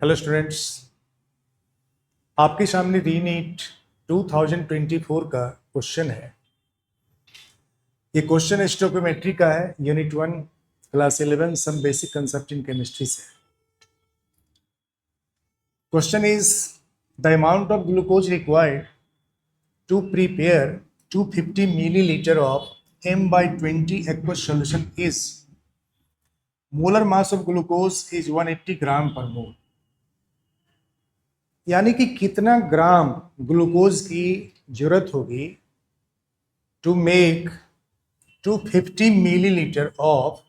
Hello students, आपके सामने रीनीट 2024 का क्वेश्चन है। ये क्वेश्चन स्टोइकोमेट्री का है, unit 1 class 11 some basic concept in chemistry से। Question is the amount of glucose required to prepare 250 milliliter of M/20 aqueous solution is molar mass of glucose is 180 ग्राम पर मोल। यानी कि कितना ग्राम ग्लूकोज की जरूरत होगी टू मेक 250 milliliter ऑफ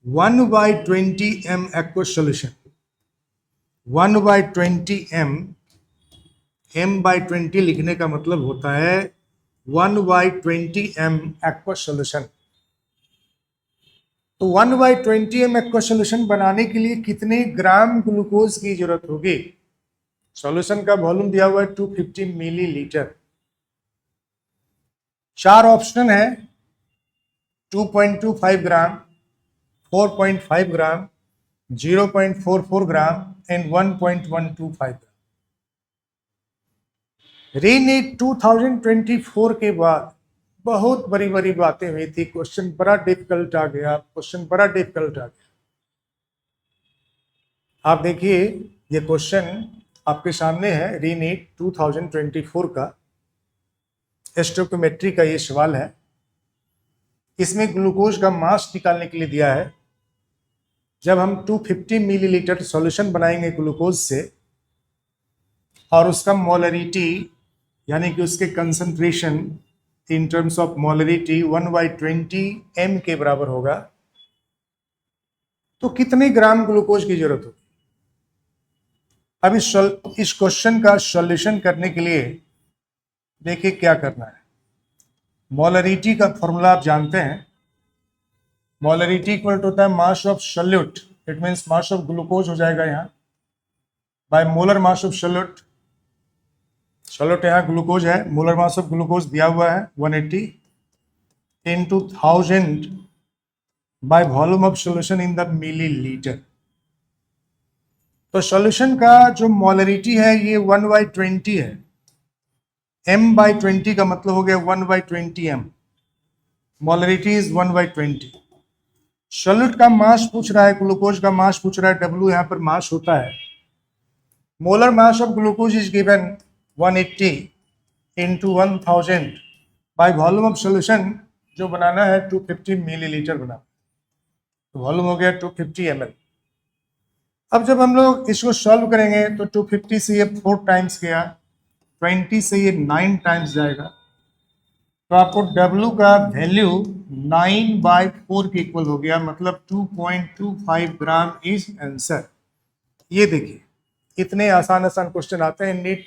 1/20 m aqueous solution। 1/20 m/20 लिखने का मतलब होता है 1/20 m aqueous solution। तो 1/20 m aqueous solution बनाने के लिए कितने ग्राम ग्लूकोज की जरूरत होगी? सॉल्यूशन का वॉल्यूम दिया हुआ है 250 मिलीलीटर। 4 ऑप्शन है, 2.25 ग्राम, 4.5 ग्राम, 0.44 ग्राम एंड 1.125 ग्राम। रीनीट 2024 के बाद बहुत बड़ी बड़ी बातें हुई थी। क्वेश्चन बड़ा डिफिकल्ट आ गया। आप देखिए, ये क्वेश्चन आपके सामने है, रीनीट 2024 का स्टोइकोमेट्री का ये सवाल है। इसमें ग्लूकोज का मास निकालने के लिए दिया है। जब हम 250 मिलीलीटर सॉल्यूशन बनाएंगे ग्लूकोज से और उसका मोलरिटी यानी कि उसके concentration in terms of molarity 1/20 m के बराबर होगा, तो कितने ग्राम ग्लूकोज की जरूरत होगी? अब इस क्वेश्चन का सॉल्यूशन करने के लिए देखिए क्या करना है। मोलरिटी का फॉर्मूला आप जानते हैं। मोलरिटी इक्वल टू होता है mass of solute, it means mass of glucose हो जाएगा यहाँ by molar mass of solute. Solute यहाँ ग्लूकोज है, मोलर मास ऑफ ग्लूकोज दिया हुआ है 180 into 1000 by volume of solution in the millilitre. तो सॉल्यूशन का जो मोलरिटी है ये 1/20 है। m/20 का मतलब हो गया 1/20 m। Molarity is 1/20। सॉल्यूट का मास पूछ रहा है, ग्लूकोज का मास पूछ रहा है, W यहाँ पर मास होता है। Molar mass of glucose is given 180 into 1000 by volume of solution जो बनाना है 250 मिलीलीटर बना, तो वॉल्यूम हो गया 250 ml। अब जब हम लोग इसको सॉल्व करेंगे तो 250 से ये 4 टाइम्स गया, 20 से ये 9 टाइम्स जाएगा, तो आपको W का वैल्यू 9/4 के इक्वल हो गया, मतलब 2.25 ग्राम इज आंसर। ये देखिए, इतने आसान क्वेश्चन आते हैं नीट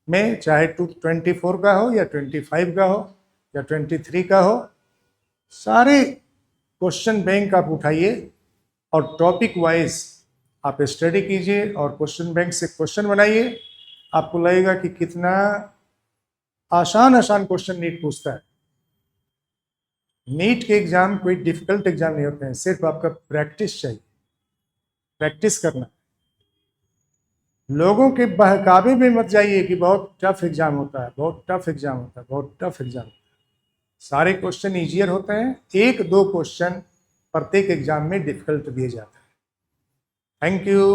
में, चाहे 224 का हो या 25 का हो या 23 का हो। सारे क्वेश्चन बैंक आप उठाइए और टॉपिक वाइज आप स्टडी कीजिए और क्वेश्चन बैंक से क्वेश्चन बनाइए। आपको लगेगा कि कितना आसान क्वेश्चन नीट पूछता है। नीट के एग्जाम कोई डिफिकल्ट एग्जाम नहीं होते हैं, सिर्फ आपका प्रैक्टिस चाहिए, प्रैक्टिस करना। लोगों के बहकावे में मत जाइए कि बहुत टफ एग्जाम होता है, बहुत टफ एग्जाम होता है, बहुत टफ एग्जाम होता है। सारे क्वेश्चन इजियर होते हैं, 1-2 क्वेश्चन प्रत्येक एग्जाम में डिफिकल्ट दिए जाते हैं। Thank you.